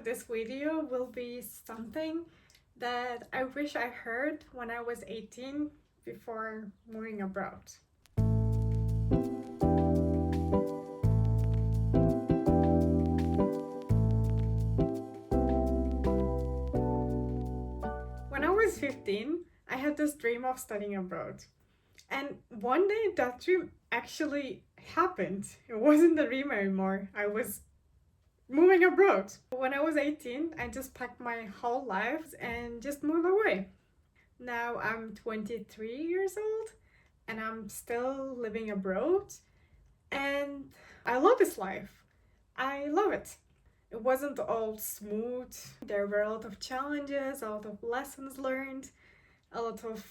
This video will be something that I wish I heard when I was 18 before moving abroad. When I was 15, I had this dream of studying abroad. And one day that dream actually happened. It wasn't a dream anymore. I was moving abroad. When I was 18, I just packed my whole life and just moved away. Now I'm 23 years old and I'm still living abroad, and I love this life. I love it. It wasn't all smooth. There were a lot of challenges, a lot of lessons learned, a lot of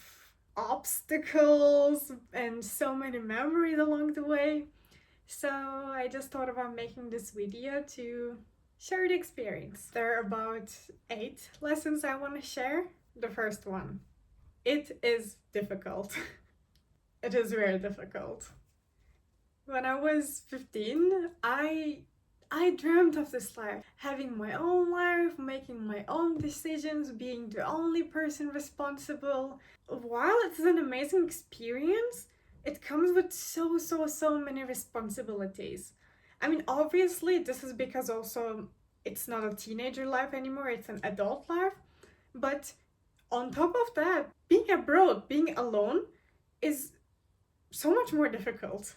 obstacles, and so many memories along the way. So I just thought about making this video to share the experience. There are about 8 lessons I want to share. The first one. It is difficult. It is very difficult. When I was 15, I dreamt of this life, having my own life, making my own decisions, being the only person responsible. While it's an amazing experience, it comes with so many responsibilities. I mean, obviously, this is because also it's not a teenager life anymore, it's an adult life. But on top of that, being abroad, being alone, is so much more difficult.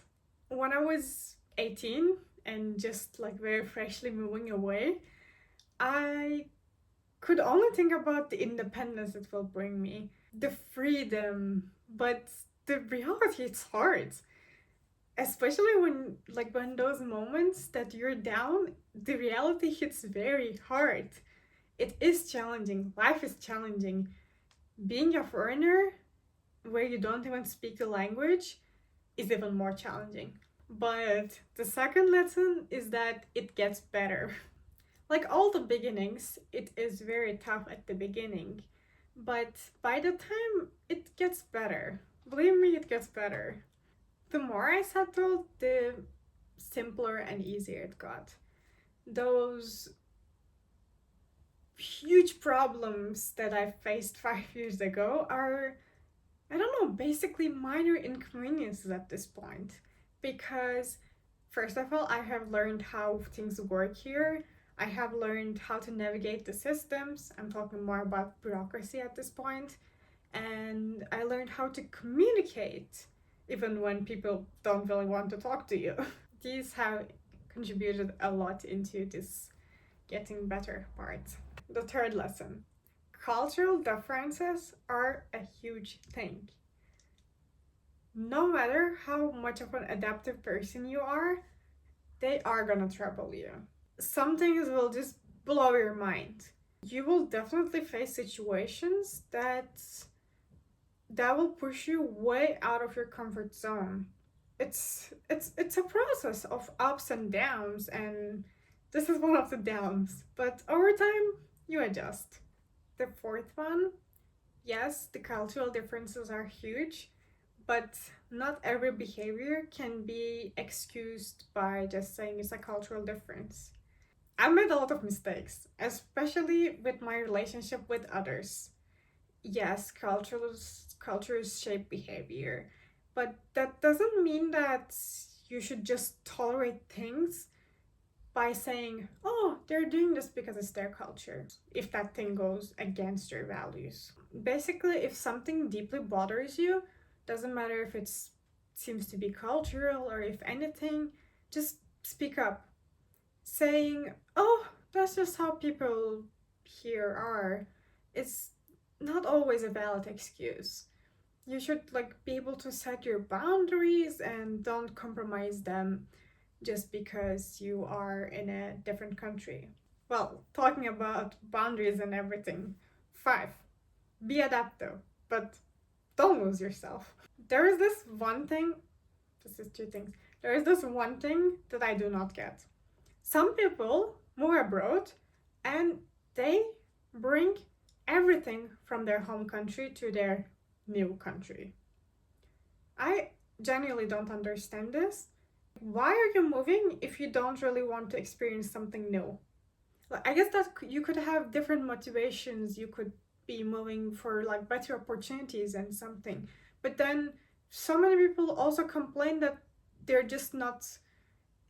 When I was 18 and just like very freshly moving away, I could only think about the independence it will bring me, the freedom, but the reality, it's hard. Especially when those moments that you're down, the reality hits very hard. It is challenging. Life is challenging. Being a foreigner where you don't even speak the language is even more challenging. But the second lesson is that it gets better. Like all the beginnings, it is very tough at the beginning. But by the time it gets better, believe me, it gets better. The more I settled, the simpler and easier it got. Those huge problems that I faced 5 years ago are, I don't know, basically minor inconveniences at this point. Because, first of all, I have learned how things work here. I have learned how to navigate the systems. I'm talking more about bureaucracy at this point. And I learned how to communicate, even when people don't really want to talk to you. These have contributed a lot into this getting better part. The third lesson. Cultural differences are a huge thing. No matter how much of an adaptive person you are, they are gonna trouble you. Some things will just blow your mind. You will definitely face situations that will push you way out of your comfort zone. It's a process of ups and downs, and this is one of the downs. But over time, you adjust. The fourth one, yes, the cultural differences are huge, but not every behavior can be excused by just saying it's a cultural difference. I've made a lot of mistakes, especially with my relationship with others. Yes, cultures shape behavior, but that doesn't mean that you should just tolerate things by saying, oh, they're doing this because it's their culture, if that thing goes against your values. Basically, if something deeply bothers you, doesn't matter if it seems to be cultural or if anything, just speak up. Saying, oh, that's just how people here are, it's not always a valid excuse. You should be able to set your boundaries and don't compromise them just because you are in a different country. Well, talking about boundaries and everything. 5. Be adaptive, but don't lose yourself. There is this one thing, this is 2 things. There is this one thing that I do not get. Some people move abroad and they bring everything from their home country to their new country. I genuinely don't understand this. Why are you moving if you don't really want to experience something new? Like, I guess that you could have different motivations. You could be moving for like better opportunities and something. But then so many people also complain that they're just not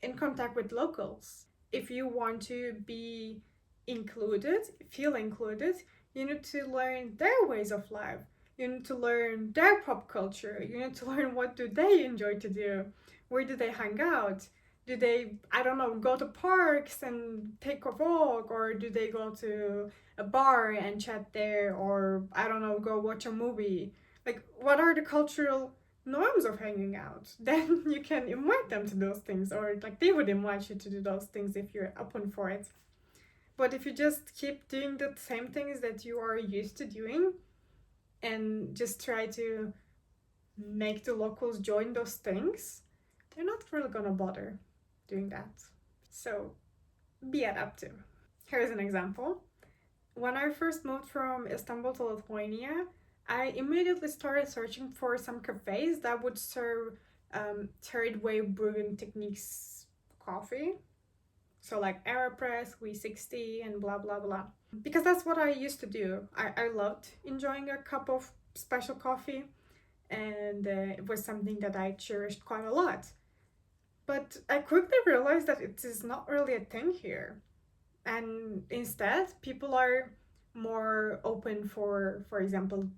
in contact with locals. If you want to be included, feel included, you need to learn their ways of life. You need to learn their pop culture. You need to learn what do they enjoy to do. Where do they hang out? Do they, I don't know, go to parks and take a walk, or do they go to a bar and chat there, or I don't know, go watch a movie? Like, what are the cultural norms of hanging out? Then you can invite them to those things, or like they would invite you to do those things if you're open for it. But if you just keep doing the same things that you are used to doing and just try to make the locals join those things, they're not really gonna bother doing that. So be adaptive. Here's an example. When I first moved from Istanbul to Lithuania, I immediately started searching for some cafes that would serve third wave brewing techniques coffee. So like AeroPress, V60, and blah blah blah. Because that's what I used to do. I loved enjoying a cup of special coffee, and it was something that I cherished quite a lot. But I quickly realized that it is not really a thing here. And instead, people are more open for example,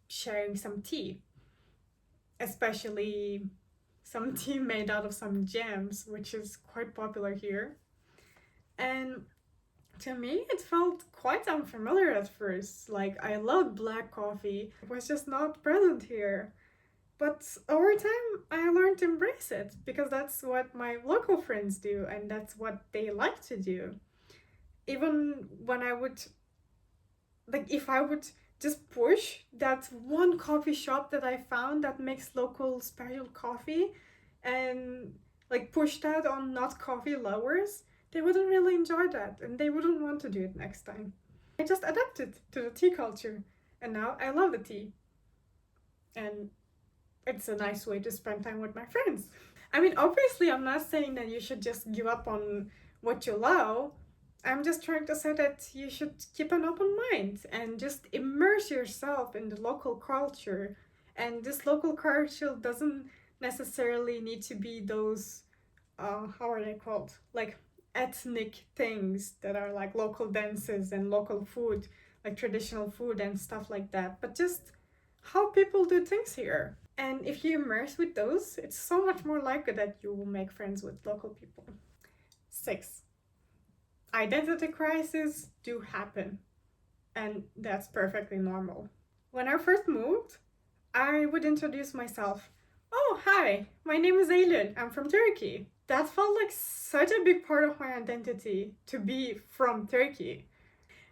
sharing some tea, especially some tea made out of some jams, which is quite popular here. And to me, it felt quite unfamiliar at first. Like, I loved black coffee, it was just not present here. But over time, I learned to embrace it because that's what my local friends do and that's what they like to do. Even when I would, like, if I would just push that one coffee shop that I found that makes local special coffee and like push that on not coffee lovers, they wouldn't really enjoy that and they wouldn't want to do it next time. I just adapted to the tea culture and now I love the tea. And it's a nice way to spend time with my friends. I mean, obviously, I'm not saying that you should just give up on what you love. I'm just trying to say that you should keep an open mind and just immerse yourself in the local culture. And this local culture doesn't necessarily need to be those, how are they called? Like ethnic things that are like local dances and local food, like traditional food and stuff like that, but just how people do things here. And if you immerse with those, it's so much more likely that you will make friends with local people. 6. Identity crises do happen, and that's perfectly normal. When I first moved, I would introduce myself. Oh, hi, my name is Eylül, I'm from Turkey. That felt like such a big part of my identity to be from Turkey.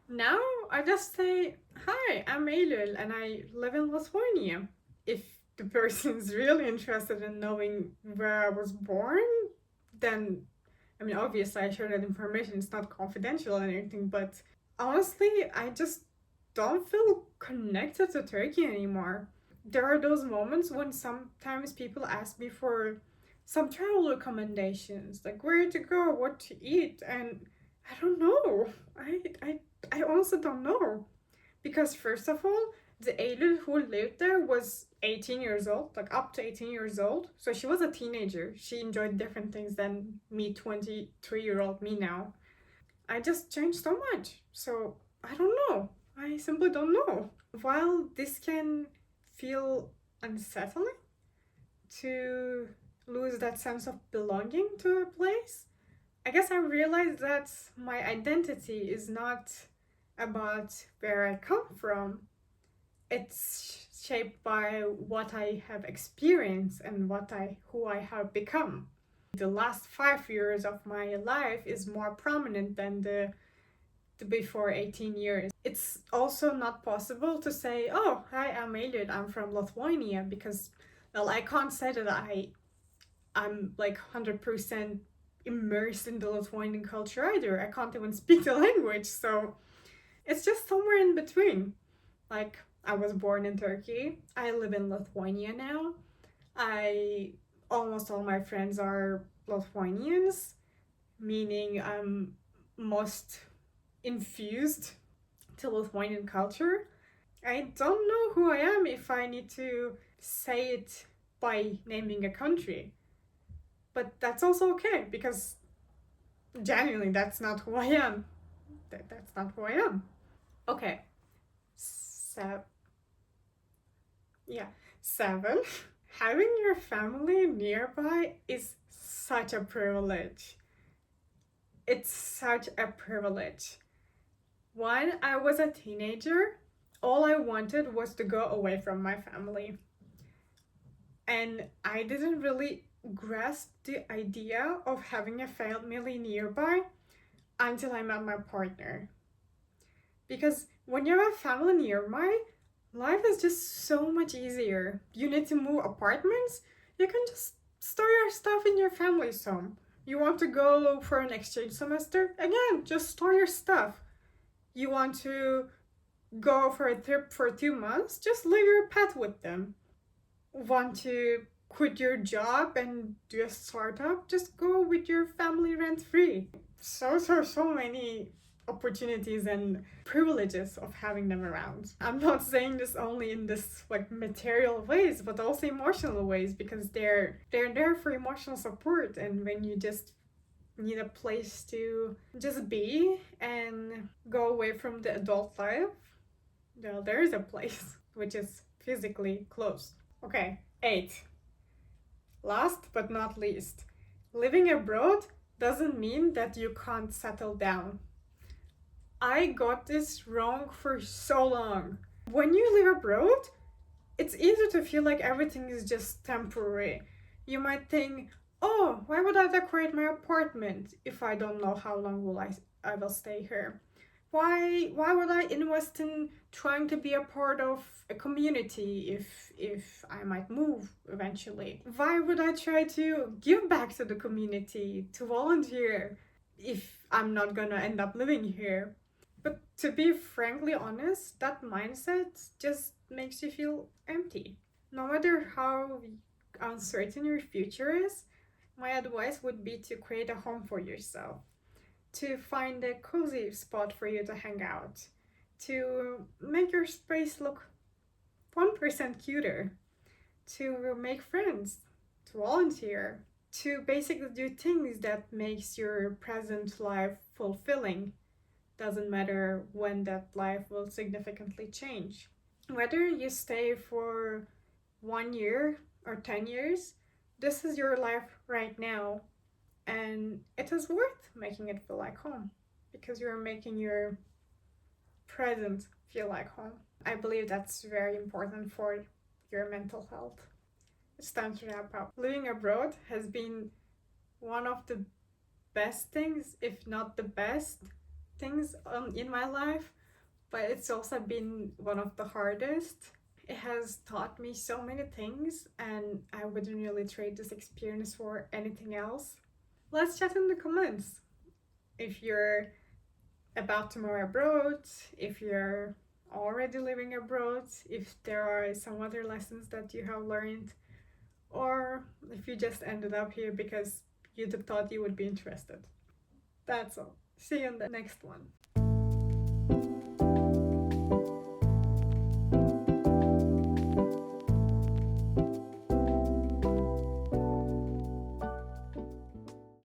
Now I just say, hi, I'm Eylül and I live in Lithuania. If the person's really interested in knowing where I was born, then, I mean, obviously I share that information, it's not confidential or anything, but honestly, I just don't feel connected to Turkey anymore. There are those moments when sometimes people ask me for some travel recommendations, like where to go, what to eat, and I don't know. I honestly don't know. Because first of all, the Eylül who lived there was 18 years old, like up to 18 years old. So she was a teenager. She enjoyed different things than me, 23-year-old me now. I just changed so much. So I don't know. I simply don't know. While this can feel unsettling to lose that sense of belonging to a place, I guess I realized that my identity is not about where I come from. It's shaped by what I have experienced and who I have become. The last 5 years of my life is more prominent than the before 18 years. It's also not possible to say, oh, hi, I'm Eylül, I'm from Lithuania, because, well, I can't say that I'm like 100% immersed in the Lithuanian culture either. I can't even speak the language, so it's just somewhere in between. Like, I was born in Turkey. I live in Lithuania now. I almost all my friends are Lithuanians, meaning most infused to Lithuanian culture. I don't know who I am if I need to say it by naming a country. But that's also okay, because genuinely, that's not who I am. That's not who I am. Okay. Yeah. 7. Having your family nearby is such a privilege. It's such a privilege. When I was a teenager, all I wanted was to go away from my family. And I didn't really grasp the idea of having a family nearby until I met my partner. Because when you have a family nearby, life is just so much easier. You need to move apartments, you can just store your stuff in your family's home. You want to go for an exchange semester? Again, just store your stuff. You want to go for a trip for 2 months? Just leave your pet with them. Want to quit your job and do a startup? Just go with your family rent free. So many opportunities and privileges of having them around. I'm not saying this only in this like material ways, but also emotional ways, because they're there for emotional support. And when you just need a place to just be and go away from the adult life, well, there is a place which is physically close. Okay, 8. Last but not least, living abroad doesn't mean that you can't settle down. I got this wrong for so long. When you live abroad, it's easy to feel like everything is just temporary. You might think, oh, why would I decorate my apartment if I don't know how long I will stay here? Why would I invest in trying to be a part of a community if I might move eventually? Why would I try to give back to the community, to volunteer, if I'm not gonna end up living here? But to be frankly honest, that mindset just makes you feel empty. No matter how uncertain your future is, my advice would be to create a home for yourself, to find a cozy spot for you to hang out, to make your space look 1% cuter, to make friends, to volunteer, to basically do things that makes your present life fulfilling. Doesn't matter when that life will significantly change. Whether you stay for 1 year or 10 years, this is your life right now. And it is worth making it feel like home, because you're making your present feel like home. I believe that's very important for your mental health. It's time to wrap up. Living abroad has been one of the best things, if not the best things in my life, but it's also been one of the hardest. It has taught me so many things, and I wouldn't really trade this experience for anything else. Let's chat in the comments. If you're about to move abroad, if you're already living abroad, if there are some other lessons that you have learned, or if you just ended up here because you thought you would be interested. That's all. See you in the next one.